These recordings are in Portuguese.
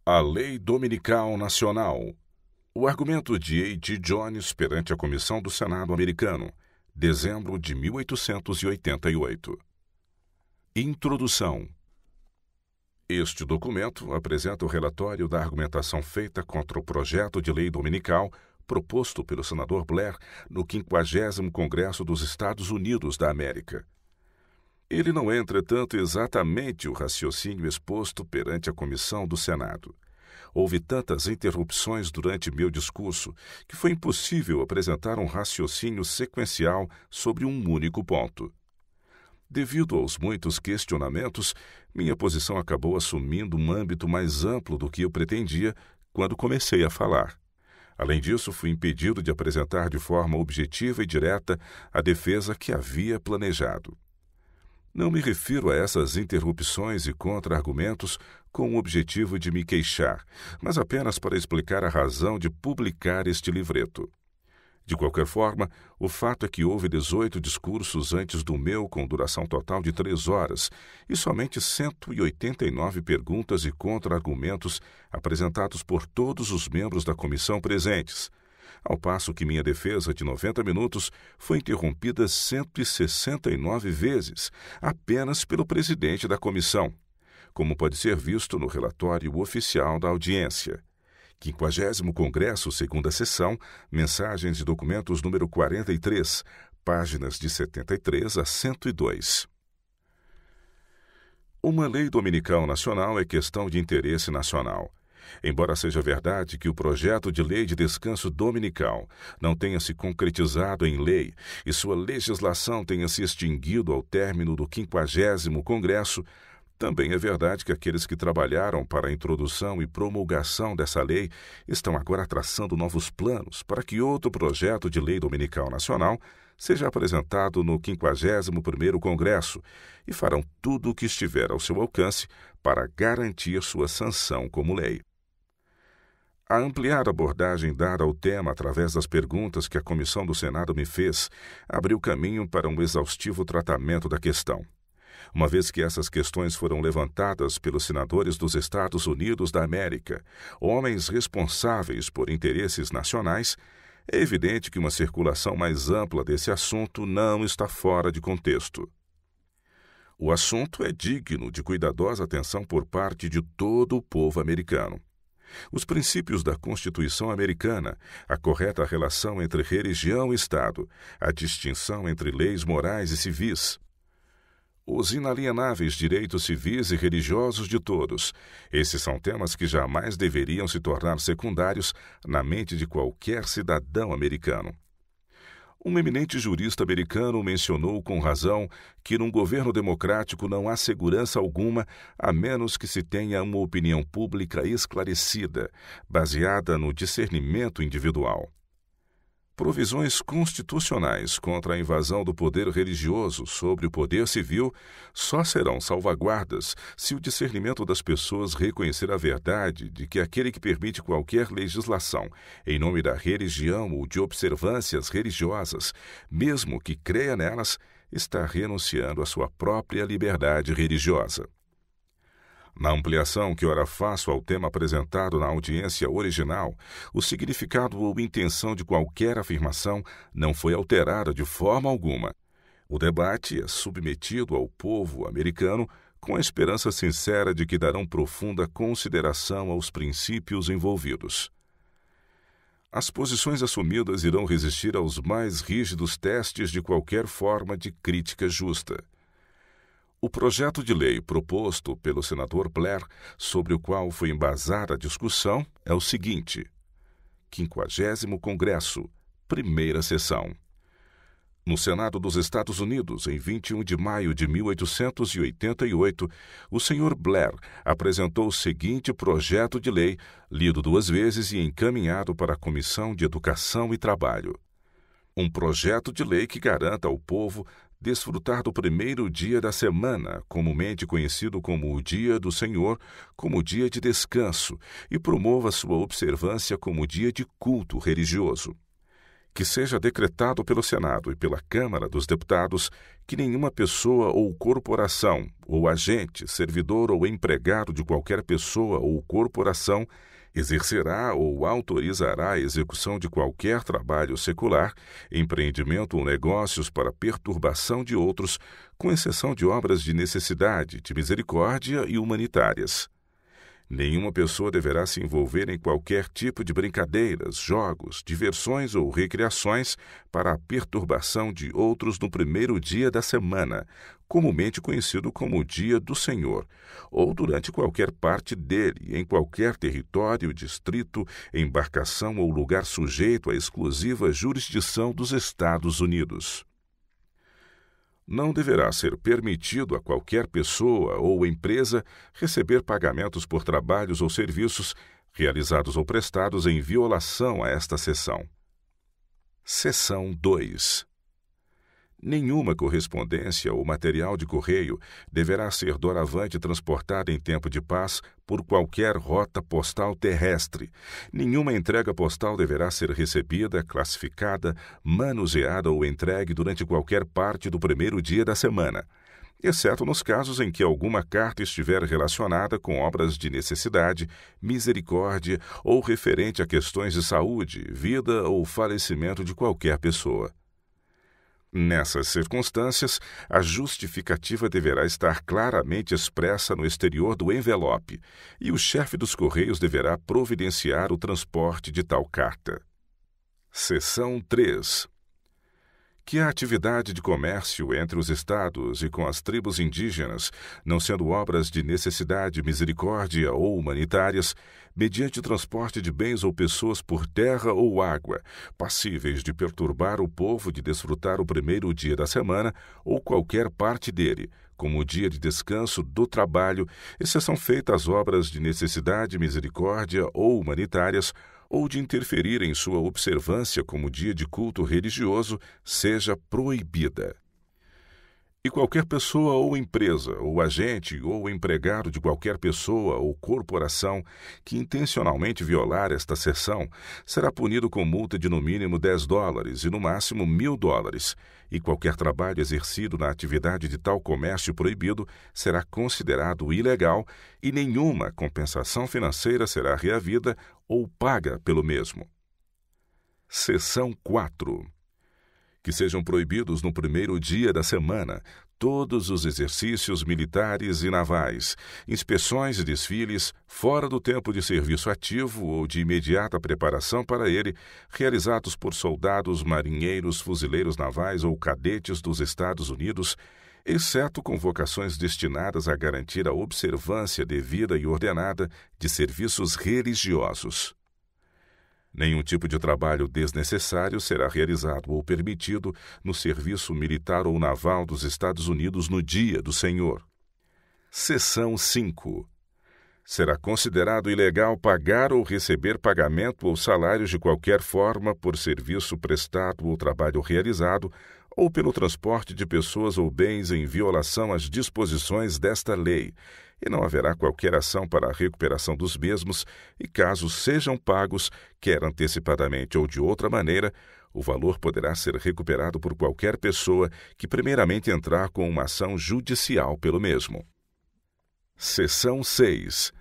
A Lei Dominical Nacional. O argumento de A.G. Jones perante a Comissão do Senado americano, dezembro de 1888. Introdução. Este documento apresenta o relatório da argumentação feita contra o projeto de lei dominical proposto pelo senador Blair no 50º Congresso dos Estados Unidos da América. Ele não é, entretanto, exatamente o raciocínio exposto perante a Comissão do Senado. Houve tantas interrupções durante meu discurso que foi impossível apresentar um raciocínio sequencial sobre um único ponto. Devido aos muitos questionamentos, minha posição acabou assumindo um âmbito mais amplo do que eu pretendia quando comecei a falar. Além disso, fui impedido de apresentar de forma objetiva e direta a defesa que havia planejado. Não me refiro a essas interrupções e contra-argumentos com o objetivo de me queixar, mas apenas para explicar a razão de publicar este livreto. De qualquer forma, o fato é que houve 18 discursos antes do meu com duração total de 3 horas e somente 189 perguntas e contra-argumentos apresentados por todos os membros da comissão presentes, ao passo que minha defesa de 90 minutos foi interrompida 169 vezes, apenas pelo presidente da comissão, como pode ser visto no relatório oficial da audiência. 50º Congresso, segunda sessão, mensagens e documentos número 43, páginas de 73 a 102. Uma lei dominical nacional é questão de interesse nacional. Embora seja verdade que o projeto de lei de descanso dominical não tenha se concretizado em lei e sua legislação tenha se extinguido ao término do 50º Congresso, também é verdade que aqueles que trabalharam para a introdução e promulgação dessa lei estão agora traçando novos planos para que outro projeto de lei dominical nacional seja apresentado no 51º Congresso e farão tudo o que estiver ao seu alcance para garantir sua sanção como lei. A ampliar abordagem dada ao tema através das perguntas que a Comissão do Senado me fez abriu caminho para um exaustivo tratamento da questão. Uma vez que essas questões foram levantadas pelos senadores dos Estados Unidos da América, homens responsáveis por interesses nacionais, é evidente que uma circulação mais ampla desse assunto não está fora de contexto. O assunto é digno de cuidadosa atenção por parte de todo o povo americano. Os princípios da Constituição americana, a correta relação entre religião e Estado, a distinção entre leis morais e civis, os inalienáveis direitos civis e religiosos de todos, esses são temas que jamais deveriam se tornar secundários na mente de qualquer cidadão americano. Um eminente jurista americano mencionou com razão que num governo democrático não há segurança alguma a menos que se tenha uma opinião pública esclarecida, baseada no discernimento individual. Provisões constitucionais contra a invasão do poder religioso sobre o poder civil só serão salvaguardas se o discernimento das pessoas reconhecer a verdade de que aquele que permite qualquer legislação em nome da religião ou de observâncias religiosas, mesmo que creia nelas, está renunciando à sua própria liberdade religiosa. Na ampliação que ora faço ao tema apresentado na audiência original, o significado ou intenção de qualquer afirmação não foi alterada de forma alguma. O debate é submetido ao povo americano com a esperança sincera de que darão profunda consideração aos princípios envolvidos. As posições assumidas irão resistir aos mais rígidos testes de qualquer forma de crítica justa. O projeto de lei proposto pelo senador Blair, sobre o qual foi embasada a discussão, é o seguinte: 50º Congresso, primeira sessão. No Senado dos Estados Unidos, em 21 de maio de 1888, o senhor Blair apresentou o seguinte projeto de lei, lido 2 vezes e encaminhado para a Comissão de Educação e Trabalho. Um projeto de lei que garanta ao povo desfrutar do primeiro dia da semana, comumente conhecido como o Dia do Senhor, como dia de descanso, e promova sua observância como dia de culto religioso. que seja decretado pelo Senado e pela Câmara dos Deputados que nenhuma pessoa ou corporação, ou agente, servidor ou empregado de qualquer pessoa ou corporação exercerá ou autorizará a execução de qualquer trabalho secular, empreendimento ou negócios para perturbação de outros, com exceção de obras de necessidade, de misericórdia e humanitárias. Nenhuma pessoa deverá se envolver em qualquer tipo de brincadeiras, jogos, diversões ou recreações para a perturbação de outros no primeiro dia da semana, comumente conhecido como o Dia do Senhor, ou durante qualquer parte dele, em qualquer território, distrito, embarcação ou lugar sujeito à exclusiva jurisdição dos Estados Unidos. Não deverá ser permitido a qualquer pessoa ou empresa receber pagamentos por trabalhos ou serviços realizados ou prestados em violação a esta seção. Seção 2. Nenhuma correspondência ou material de correio deverá ser doravante transportada em tempo de paz por qualquer rota postal terrestre. Nenhuma entrega postal deverá ser recebida, classificada, manuseada ou entregue durante qualquer parte do primeiro dia da semana, exceto nos casos em que alguma carta estiver relacionada com obras de necessidade, misericórdia ou referente a questões de saúde, vida ou falecimento de qualquer pessoa. Nessas circunstâncias, a justificativa deverá estar claramente expressa no exterior do envelope, e o chefe dos Correios deverá providenciar o transporte de tal carta. Seção 3. Que a atividade de comércio entre os estados e com as tribos indígenas, não sendo obras de necessidade, misericórdia ou humanitárias, mediante transporte de bens ou pessoas por terra ou água, passíveis de perturbar o povo de desfrutar o primeiro dia da semana ou qualquer parte dele, como o dia de descanso do trabalho, exceção feita às obras de necessidade, misericórdia ou humanitárias, ou de interferir em sua observância como dia de culto religioso, seja proibida. E qualquer pessoa ou empresa, ou agente, ou empregado de qualquer pessoa ou corporação que intencionalmente violar esta seção será punido com multa de no mínimo $10 e no máximo $1.000, e qualquer trabalho exercido na atividade de tal comércio proibido será considerado ilegal e nenhuma compensação financeira será reavida ou paga pelo mesmo. Seção 4. Que sejam proibidos no primeiro dia da semana todos os exercícios militares e navais, inspeções e desfiles, fora do tempo de serviço ativo ou de imediata preparação para ele, realizados por soldados, marinheiros, fuzileiros navais ou cadetes dos Estados Unidos, exceto convocações destinadas a garantir a observância devida e ordenada de serviços religiosos. Nenhum tipo de trabalho desnecessário será realizado ou permitido no serviço militar ou naval dos Estados Unidos no Dia do Senhor. Seção 5. Será considerado ilegal pagar ou receber pagamento ou salários de qualquer forma por serviço prestado ou trabalho realizado, ou pelo transporte de pessoas ou bens em violação às disposições desta lei, e não haverá qualquer ação para a recuperação dos mesmos, e caso sejam pagos, quer antecipadamente ou de outra maneira, o valor poderá ser recuperado por qualquer pessoa que primeiramente entrar com uma ação judicial pelo mesmo. Seção 6.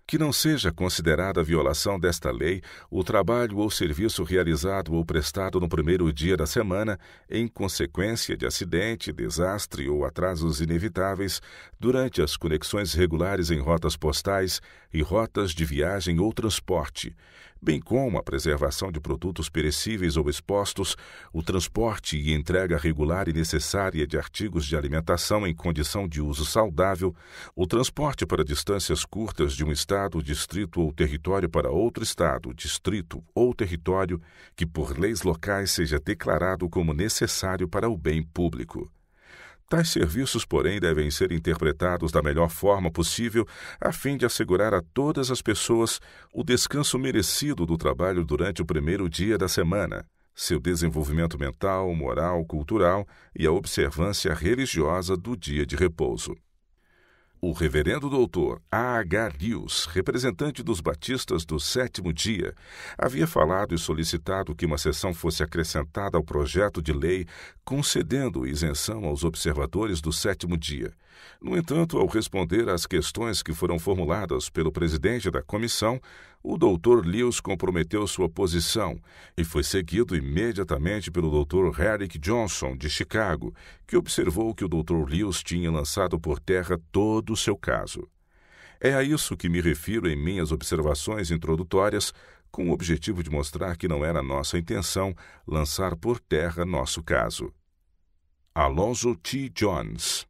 Que não seja considerada violação desta lei o trabalho ou serviço realizado ou prestado no primeiro dia da semana em consequência de acidente, desastre ou atrasos inevitáveis durante as conexões regulares em rotas postais e rotas de viagem ou transporte, bem como a preservação de produtos perecíveis ou expostos, o transporte e entrega regular e necessária de artigos de alimentação em condição de uso saudável, o transporte para distâncias curtas de um estado, distrito ou território para outro estado, distrito ou território que por leis locais seja declarado como necessário para o bem público. Tais serviços, porém, devem ser interpretados da melhor forma possível a fim de assegurar a todas as pessoas o descanso merecido do trabalho durante o primeiro dia da semana, seu desenvolvimento mental, moral, cultural e a observância religiosa do dia de repouso. O reverendo doutor A.H. Lewis, representante dos batistas do Sétimo Dia, havia falado e solicitado que uma seção fosse acrescentada ao projeto de lei concedendo isenção aos observadores do Sétimo Dia. No entanto, ao responder às questões que foram formuladas pelo presidente da comissão, o Dr. Lewis comprometeu sua posição e foi seguido imediatamente pelo Dr. Eric Johnson, de Chicago, que observou que o Dr. Lewis tinha lançado por terra todo o seu caso. É a isso que me refiro em minhas observações introdutórias, com o objetivo de mostrar que não era nossa intenção lançar por terra nosso caso. Alonzo T. Jones.